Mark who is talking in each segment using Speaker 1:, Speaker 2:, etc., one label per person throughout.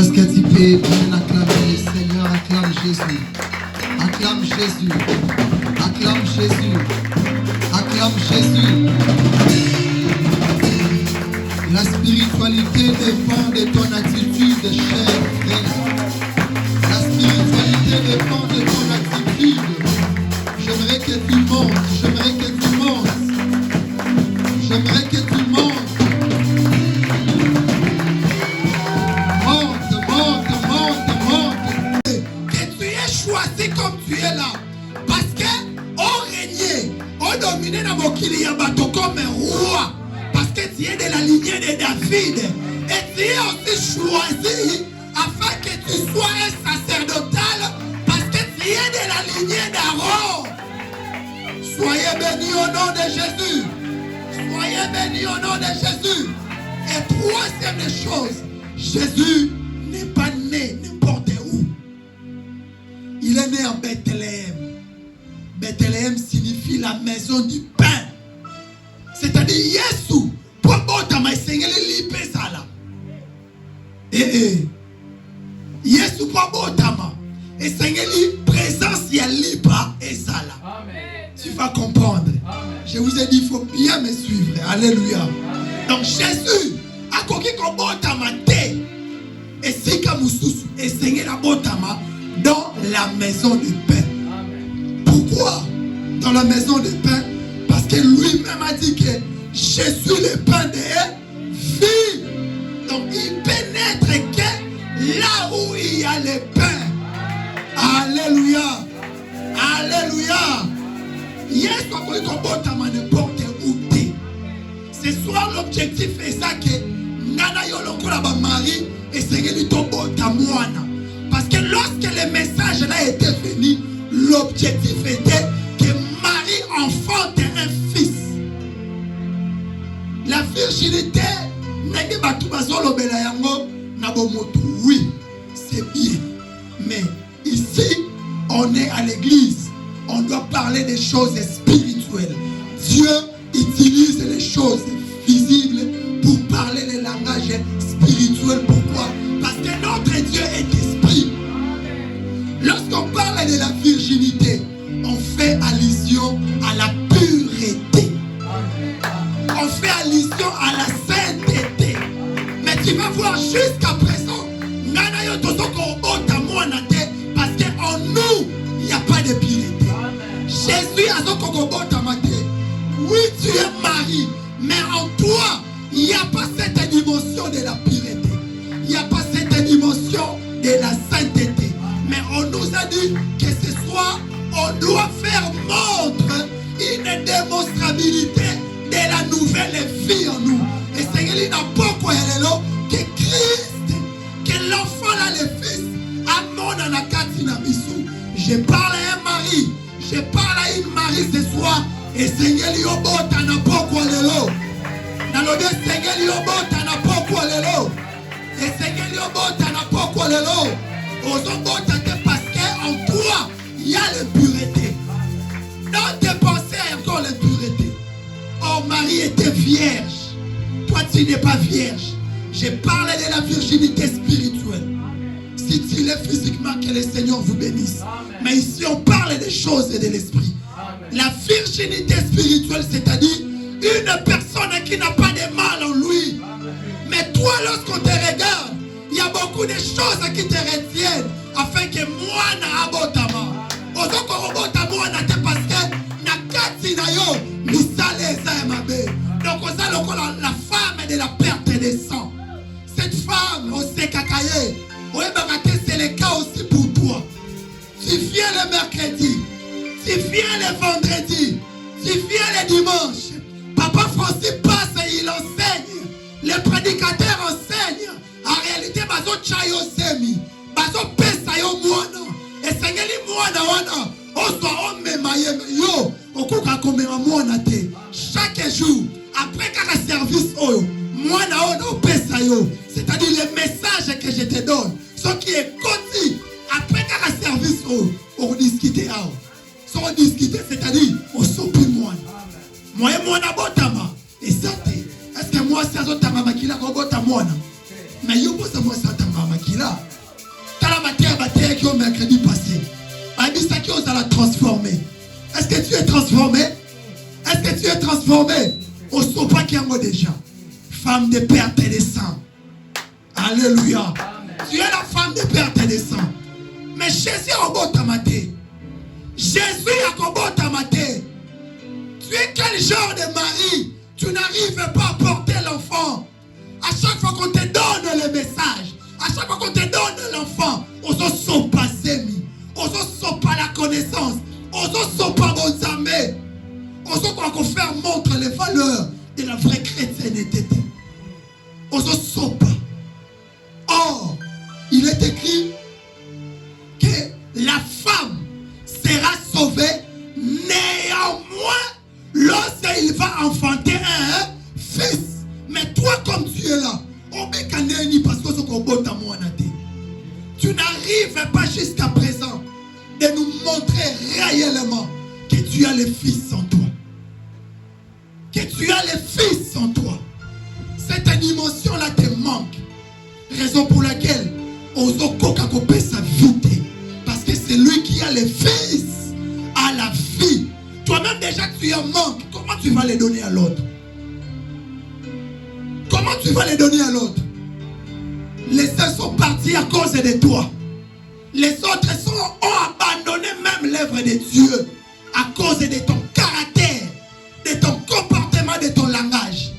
Speaker 1: Est-ce que tu peux bien acclamer le Seigneur? Acclame Jésus. Acclame Jésus. Acclame Jésus. Acclame Jésus. La spiritualité dépend de ton attitude, cher frère. La spiritualité dépend de ton attitude. J'aimerais que tu montes. J'aimerais que tu montes. J'aimerais que tu montes. Comme tu es là, parce que on régnait, on dominait dans mon bateau comme un roi, parce que tu es de la lignée de David, et tu es aussi choisi afin que tu sois un sacerdotal, parce que tu es de la lignée d'Aaron. Soyez bénis au nom de Jésus. Soyez bénis au nom de Jésus. Et troisième des choses, Jésus n'est pas né n'importe où. Il est né en Bethléem. Bethléem signifie la maison du pain. C'est-à-dire Yesu. Pour botama Seigneur lipe sala. Yesu pour botama. Et Seigneur présence ya lipa et sala. Tu vas comprendre. Amen. Je vous ai dit il faut bien me suivre. Alléluia. Amen. Donc Jésus a koki ko botama te. Et si kamususu et Seigneur a botama dans la maison du pain. Amen. Pourquoi dans la maison du pain? Parce que lui-même a dit que Jésus le pain de vie. Donc il pénètre que là où il y a le pain. Alléluia. Alléluia. Yes, n'importe où t'es. Ce soir l'objectif est ça que Nana Yolokola Marie et Seigneur Tombo Tamoana. Parce que lorsque le message là était venu, l'objectif était que Marie enfante un fils. La virginité, oui, c'est bien. Mais ici, on est à l'église. On doit parler des choses spirituelles. Dieu utilise les choses visibles pour parler le langage spirituel. Pourquoi? Parce que notre Dieu est esprit. Lorsqu'on parle de la virginité, on fait allusion à la pureté. On fait allusion à la sainteté. Mais tu vas voir jusqu'à présent, parce qu'en nous, il n'y a pas de pureté. Jésus a son oui, tu es Marie, mais en toi, il n'y a pas cette dimension de la pureté. Il n'y a pas cette dimension de la sainteté. Mais on nous a dit que ce soir, on doit faire montre une démonstrabilité de la nouvelle vie en nous. Et c'est n'a pas quoi que Christ, que l'enfant là, le fils, amon anakatina bisou. Je parle à un mari, je parle à une Marie ce soir. Et Seigneur Yobota n'a pas quoi lelo. Nalode Seigneur Yobota n'a pas quoi lelo. Et Seigneur Yobota n'a pas quoi lelo. Ozobota parce qu'en toi, il y a l'impureté. Dans tes pensées, il y a encore l'impureté. Oh, Marie était vierge. Toi, tu n'es pas vierge. J'ai parlé de la virginité spirituelle. Si tu l'es physiquement, que le Seigneur vous bénisse. Amen. Mais ici, on parle des choses de l'esprit. La virginité spirituelle, c'est-à-dire une personne qui n'a pas de mal en lui. Amen. Mais toi, lorsqu'on te regarde, il y a beaucoup de choses qui te retiennent afin que moi na abotama. Ozoko robotama na te parce que na kati na yo misale eza mabe. Donc la femme de la perte de sang. Cette femme, on sait kakaye. C'est le cas aussi pour toi. Tu viens le mercredi, tu viens le vendredi, tu viens le dimanche. Papa Francis passe et il enseigne. Les prédicateurs enseignent. En réalité, bazo chayo semi, bazo pesa yo mwana. Et sengeli mwana wana, oswa omemaye yo, okuka komema mwana te. Chaque jour, après kaka service oyo, mwana ono pesa yo. C'est-à-dire le message que je te donne. Ce qui est connu, après kaka service oyo, on discute ao. Si on discute, c'est-à-dire, on s'oublie mwana. Moi et mwana botama. Et ça te. Est-ce que moi, c'est un autre makila ko bota mwana? Mais yo bosa moi ça tanga makila. qui au mercredi passé. Abisa qui ose la transformer. Est-ce que tu es transformé? Est-ce que tu es transformé? Au sopa qui en déjà. Femme de perte et de sang. Alléluia. Tu es la femme de perte et de sang. Mais Jésus a beau t'amater. Jésus a beau t'amater. Tu es quel genre de mari? Tu n'arrives pas à porter l'enfant. À chaque fois qu'on te donne le message, à chaque fois qu'on te donne l'enfant, on se sent pas semi, on se sent pas la connaissance, on se sent pas bon amis, on se croit qu'on fait montre les valeurs de la vraie chrétienté. On se sent pas. Or, il est écrit que la femme sera sauvée néanmoins lorsqu'il va enfanter un fils. Mais toi, comme tu es là, tu n'arrives pas jusqu'à présent de nous montrer réellement que tu as le Fils en toi. Que tu as le Fils en toi. Cette dimension-là te manque. Raison pour laquelle Ozokoka kope sa vie. Parce que c'est lui qui a le Fils à la vie. Toi-même déjà tu en manques. Comment tu vas les donner à l'autre? Comment tu vas les donner à l'autre? Les uns sont partis à cause de toi. Les autres ont abandonné même l'œuvre de Dieu à cause de ton caractère, de ton comportement, de ton langage.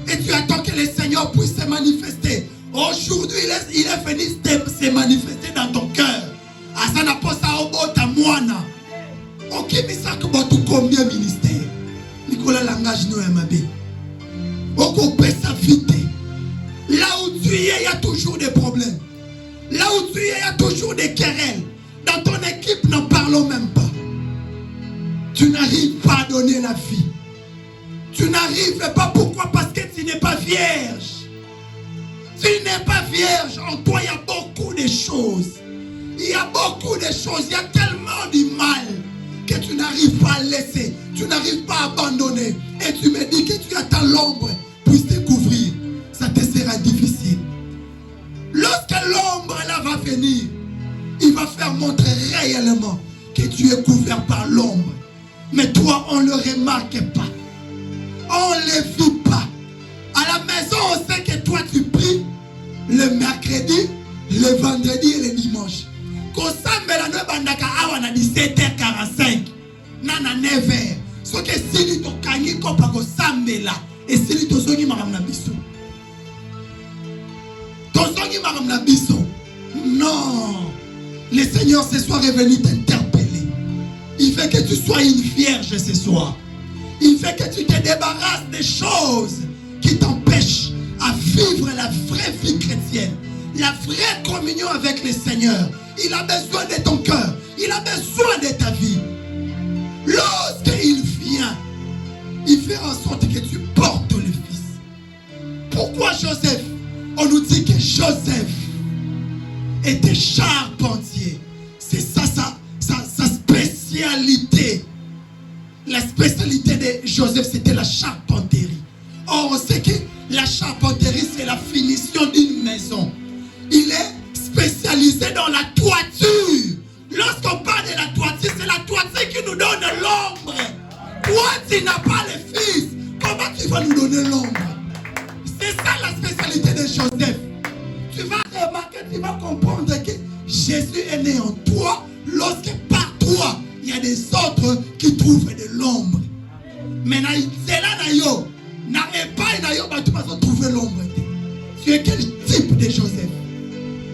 Speaker 1: Et tu attends que le Seigneur puisse se manifester. Aujourd'hui, il est venu se manifester dans ton cœur. Asana posa obota mwana. Ok, mais ça que tu combien ministère? Nicolas langage nous MAB. Sa vie. Là où tu es, il y a toujours des problèmes. Là où tu es, il y a toujours des querelles. Dans ton équipe, n'en parlons même pas. Tu n'arrives pas à donner la vie. Tu n'arrives pas. Pourquoi? Parce que tu n'es pas vierge. Tu n'es pas vierge. En toi, il y a beaucoup de choses. Il y a beaucoup de choses. Il y a tellement du mal que tu n'arrives pas à laisser. Tu n'arrives pas à abandonner. Et tu me dis que tu attends l'ombre puisse te couvrir. Ça te sera difficile. Lorsque l'ombre là va venir, il va faire montrer réellement que tu es couvert par l'ombre. Mais toi, on ne le remarque pas. On ne le vit pas. À la maison, on sait que toi, tu pries le mercredi, le vendredi et le dimanche. Quand ça me la bandaka awa 17h45, nana 9h. Ce que si tu kangi kopa ko sambela et si tu zongi maram na biso. Tozongi maram na biso. Non. Le Seigneur ce soir est venu t'interpeller. Il fait que tu sois une vierge ce soir. Il fait que tu te débarrasses des choses qui t'empêchent à vivre la vraie vie chrétienne. La vraie communion avec le Seigneur. Il a besoin de ton cœur. Il a besoin de ta vie. Lorsqu'il vient, il fait en sorte que tu portes le Fils. Pourquoi Joseph? On nous dit que Joseph était charpentier. C'est ça sa spécialité. La spécialité de Joseph, c'était la charpenterie. Or, on sait que la charpenterie, c'est la finition d'une maison. Il est spécialisé dans la toiture. Lorsqu'on parle de la toiture, c'est la toiture qui nous donne l'ombre. Toi, tu n'as pas le Fils. Comment tu vas nous donner l'ombre? C'est ça la spécialité de Joseph. Tu vas remarquer, tu vas comprendre que Jésus est né en toi. Lorsque par toi, il y a des autres qui trouvent de l'ombre. Maintenant, c'est là d'ailleurs. N'arrête pas d'ailleurs, tu vas trouver l'ombre. Tu es quel type de Joseph?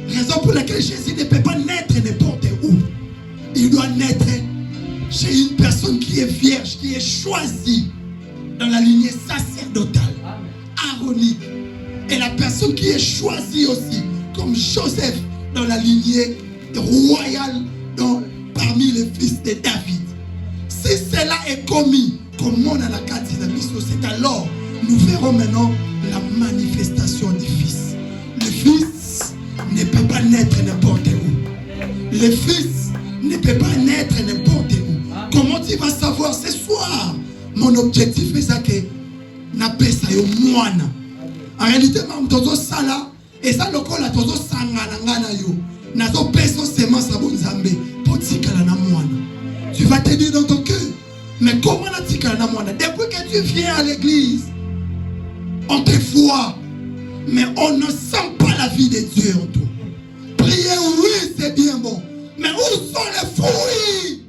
Speaker 1: Raison pour laquelle Jésus ne peut pas naître n'importe où. Il doit naître chez une personne qui est vierge, qui est choisie dans la lignée sacerdotale, aronique. Et la personne qui est choisie aussi, comme Joseph, dans la lignée royale, parmi les fils de David. Si cela est commis, comme on a la carte de la mission, c'est alors nous verrons maintenant la manifestation du Fils. Le Fils ne peut pas naître n'importe où. Le Fils ne peut pas naître n'importe où. Comment tu vas savoir ce soir? Mon objectif est ça que na pesa yo mwana. En réalité, mam tozo sala et ça lokola tozo sangana ngana yo. Tu vas te dire dans ton cœur, mais comment depuis que tu viens à l'église, on te voit, mais on ne sent pas la vie de Dieu en toi. Prier, oui, c'est bien bon, mais où sont les fruits?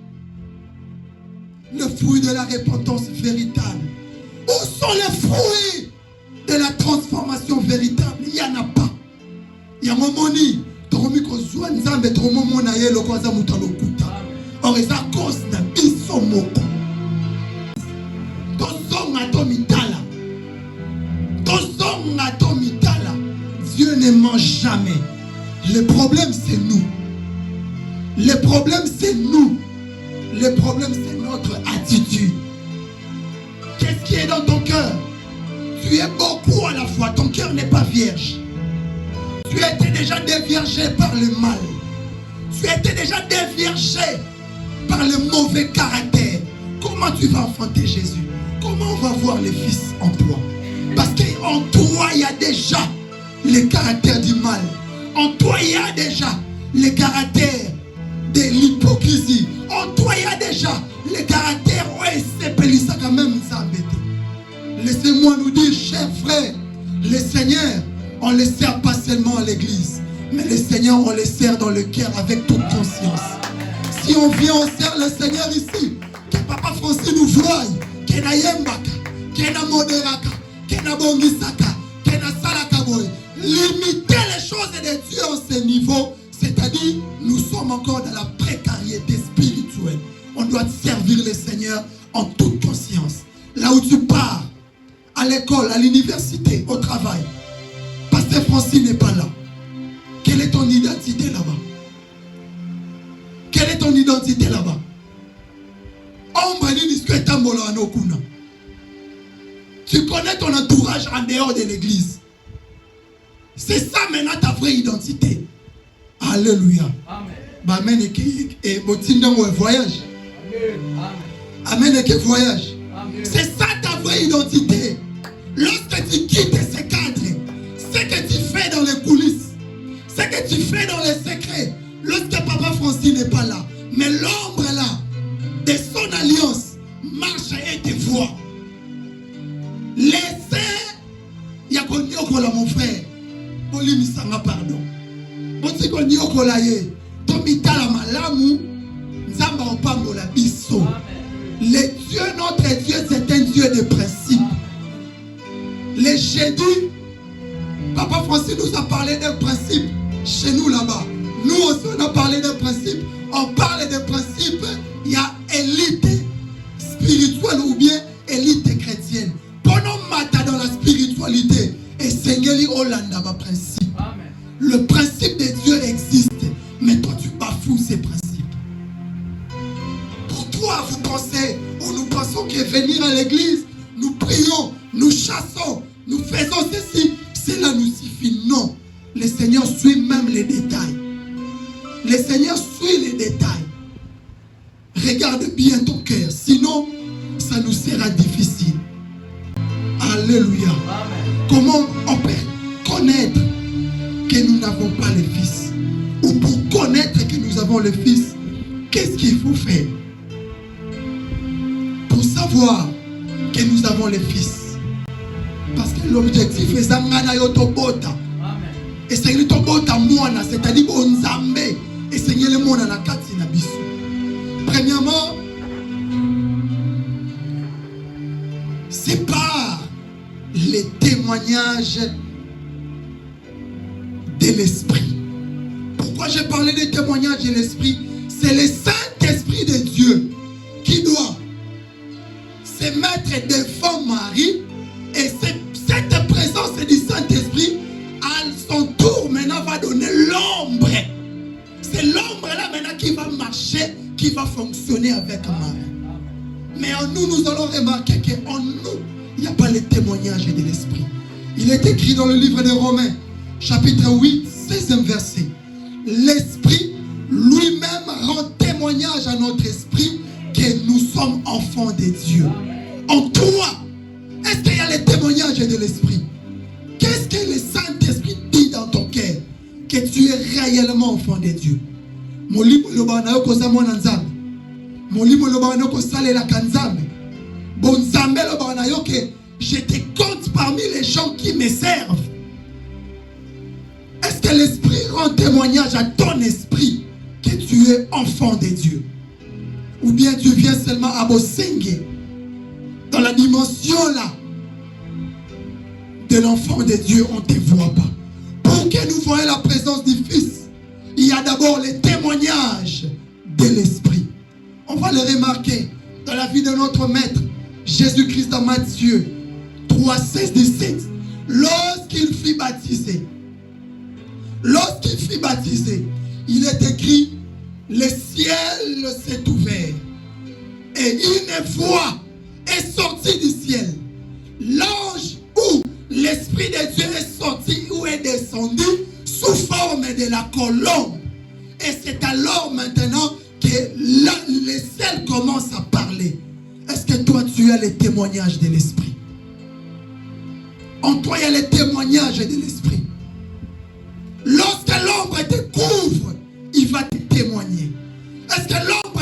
Speaker 1: Le fruit de la repentance véritable. Où sont les fruits de la transformation véritable? Il n'y en a pas. Il y a un moment or eza cause na biso moko. Tozonga to mitala. Dieu ne ment jamais. Le problème c'est nous. Le problème c'est nous. Le problème c'est notre attitude. Qu'est-ce qui est dans ton cœur? Tu es beaucoup à la fois. Ton cœur n'est pas vierge. Tu étais déjà déviergé par le mal. Tu étais déjà déviergé par le mauvais caractère. Comment tu vas enfanter Jésus? Comment on va voir le Fils en toi? Parce qu'en toi, il y a déjà le caractère du mal. En toi, il y a déjà le caractère de l'hypocrisie. En toi, il y a déjà le caractère où il s'est quand même s'embêter. Laissez-moi nous dire, chers frères, le Seigneur, on ne le sert pas seulement à l'église, mais le Seigneur, on le sert dans le cœur avec toute conscience. Si on vient, on sert le Seigneur ici, que Papa Francis nous voie, que na yembaka, que na moderaka, que na bongisaka, que na salakaboy. Limiter les choses de Dieu à ce niveau, c'est-à-dire nous sommes encore dans la précarité spirituelle. On doit servir le Seigneur en toute conscience. Là où tu pars, à l'école, à l'université, au travail, Pasteur Francis n'est pas là. Quelle est ton identité là-bas? Quelle est ton identité là-bas? Tu connais ton entourage en dehors de l'église. C'est ça maintenant ta vraie identité. Alléluia. Amen. Et voyage. Amen et voyage. C'est ça ta vraie identité. Lorsque tu quittes ce cadre, ce que tu fais dans les coulisses, ce que tu fais dans les secrets, lorsque Papa Francis n'est pas là, mais l'ombre là, de son alliance, marche et te voit. Laissez, il y a mon frère, Olimisanga pardon. Le Dieu, notre Dieu, c'est un Dieu de principe. Les jeudis, Papa Francis nous a parlé d'un principe chez nous là-bas. Nous aussi, on a parlé d'un principe. On parle de principe, il y a élite spirituelle ou bien élite chrétienne. Pendant matin dans la spiritualité, et Seigneur Hollanda, ma principe. Amen. Le principe de Dieu existe, mais toi tu bafoues ces principes. Pour toi, vous pensez, ou nous pensons que venir à l'église, nous prions, nous chassons, nous faisons ceci, cela nous suffit. Non, le Seigneur suit même les détails. Le Seigneur suit les détails. Regarde bien ton cœur, sinon ça nous sera difficile. Alléluia. Amen. Comment on peut connaître que nous n'avons pas le Fils? Ou pour connaître que nous avons le Fils, qu'est-ce qu'il faut faire? Pour savoir que nous avons le Fils. Parce que l'objectif est Zangana Yotobota. Et c'est le Tobota Moana, c'est-à-dire Onzambe. Et c'est le Moana na Kati na Bisu. Premièrement, c'est pas les témoignages de l'Esprit. Pourquoi j'ai parlé des témoignages de l'Esprit? C'est le Saint-Esprit de Dieu qui doit se mettre devant Marie. Et cette présence du Saint-Esprit, à son tour, maintenant va donner l'ombre. C'est l'ombre là maintenant qui va marcher, qui va fonctionner avec Marie. Mais en nous, nous allons remarquer qu'en nous, il n'y a pas le témoignage de l'Esprit. Il est écrit dans le livre de Romains, chapitre 8, 16e verset. L'Esprit lui-même rend témoignage à notre esprit que nous sommes enfants de Dieu. En toi, est-ce qu'il y a le témoignage de l'Esprit? Qu'est-ce que le Saint-Esprit dit dans ton cœur? Que tu es réellement enfant de Dieu. Molimo loba na yo koza mwana nzambe. Molimo loba na yo kosala la kanzambe. Bon nzambe loba na yo ke je te compte parmi les gens qui me servent. Est-ce que l'esprit rend témoignage à ton esprit que tu es enfant de Dieu? Ou bien tu viens seulement à Bosengue dans la dimension là de l'enfant de Dieu, on ne te voit pas. Pour que nous voyions la présence du Fils, il y a d'abord les témoignages de l'Esprit. On va le remarquer dans la vie de notre Maître, Jésus-Christ dans Matthieu 3, 16, 17. Lorsqu'il fut baptisé, il est écrit, le ciel s'est ouvert et une voix est sortie du ciel. L'ange ou l'Esprit de Dieu est sorti ou est descendu sous forme de la colombe. Et c'est alors maintenant que le ciel commence à parler. Est-ce que toi tu as les témoignages de l'Esprit? En toi il y a les témoignages de l'Esprit. Lorsque l'ombre te couvre, il va te témoigner. Est-ce que l'ombre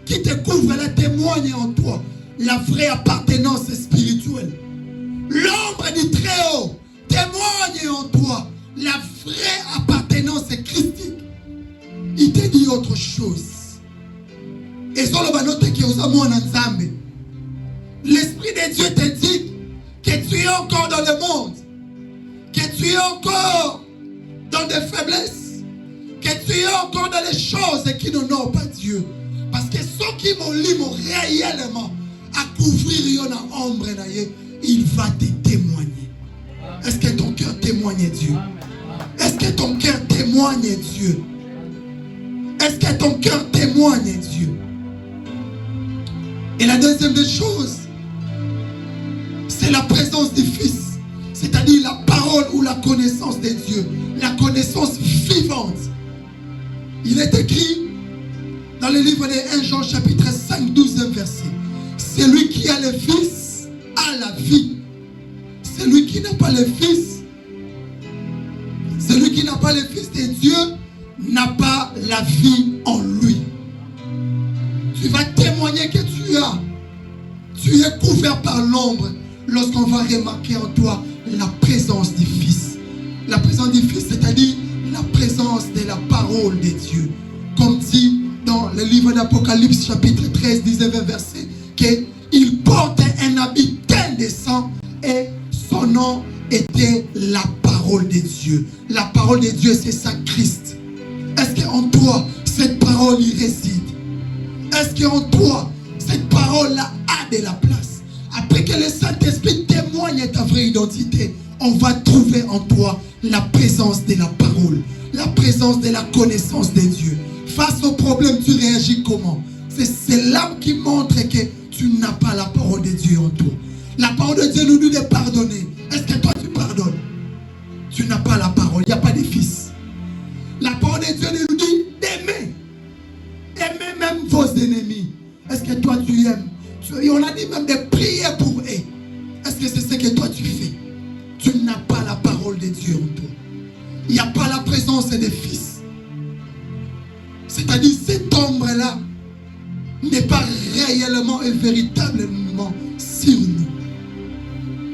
Speaker 1: qui te couvre, elle témoigne en toi la vraie appartenance spirituelle? L'ombre du Très-Haut témoigne en toi la vraie appartenance christique. Il te dit autre chose. Et sur l'Esprit de Dieu te dit que tu es encore dans le monde, que tu es encore dans des faiblesses, que tu es encore dans les choses qui n'honorent pas Dieu. Parce que ceux qui m'ont réellement à couvrir une ombre, il va te témoigner. Est-ce que ton cœur témoigne Dieu? Est-ce que ton cœur témoigne Dieu? Est-ce que ton cœur témoigne Dieu? Et la deuxième des choses, c'est la présence du Fils, c'est-à-dire la parole ou la connaissance de Dieu, la connaissance vivante. Il est écrit dans le livre de 1 Jean chapitre 5, 12 verset. Celui qui a le Fils a la vie. Celui qui n'a pas le Fils, celui qui n'a pas le Fils de Dieu n'a pas la vie en lui. Tu vas témoigner que tu es couvert par l'ombre lorsqu'on va remarquer en toi la présence du Fils. La présence du Fils, c'est-à-dire la présence de la parole de Dieu. Comme dit dans le livre d'Apocalypse chapitre 13, 19 verset, qu'il porte un habit teint de sang et son nom était la parole de Dieu. La parole de Dieu, c'est ça Christ. Est-ce qu'en toi, cette parole y réside? Est-ce qu'en toi, cette parole-là a de la place? Après que le Saint-Esprit témoigne ta vraie identité, on va trouver en toi la présence de la parole, la présence de la connaissance de Dieu. Face au problème, tu réagis comment? C'est l'âme qui montre que tu n'as pas la parole de Dieu en toi. La parole de Dieu nous dit de pardonner. Est-ce que toi tu pardonnes? Tu n'as pas la parole, il n'y a pas de Fils. La parole de Dieu nous dit d'aimer. Aimer même vos ennemis. Est-ce que toi tu aimes? On a dit même de prier pour eux. Est-ce que c'est ce que toi tu fais? Tu n'as pas la parole de Dieu en toi. Il n'y a pas la présence des Fils. C'est-à-dire cette ombre-là n'est pas réellement et véritablement sur nous.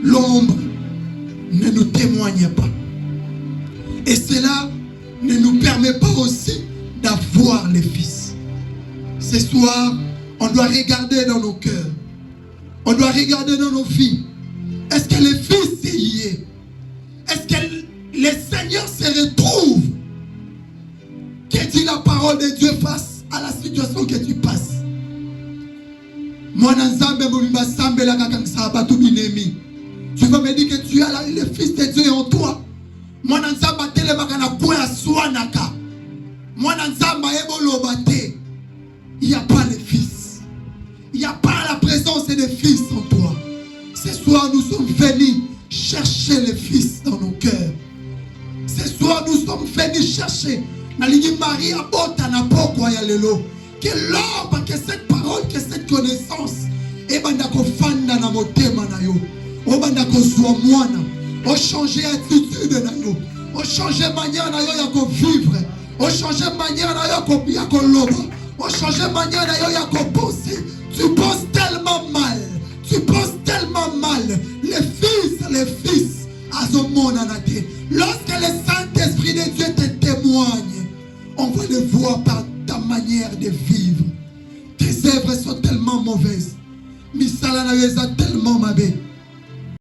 Speaker 1: L'ombre ne nous témoigne pas. Et cela ne nous permet pas aussi d'avoir les Fils. Ce soir, on doit regarder dans nos cœurs. On doit regarder dans nos vies. Est-ce que le Fils y est? Est-ce que le Seigneur se retrouve? Que dit la parole de Dieu face à la situation que tu passes? Tu vas me dire que tu as le Fils de Dieu en toi. Il n'y a pas le Fils. Il n'y a pas la présence des Fils en toi. Ce soir, nous sommes venus chercher le Fils dans nos cœurs. Ce soir, nous sommes venus chercher. Que l'ombre, que cette parole, que cette connaissance, changer attitude, On change manière na yo ya ko vivre. On change manière na yo ya ko loba. On change manière na yo ya ko penser. Tu penses tellement mal. Tu penses tellement mal. Les fils, lorsque le Saint-Esprit de Dieu te témoigne, on va le voir par ta manière de vivre. Tes œuvres sont tellement mauvaises. Misala na yo eza tellement mabe.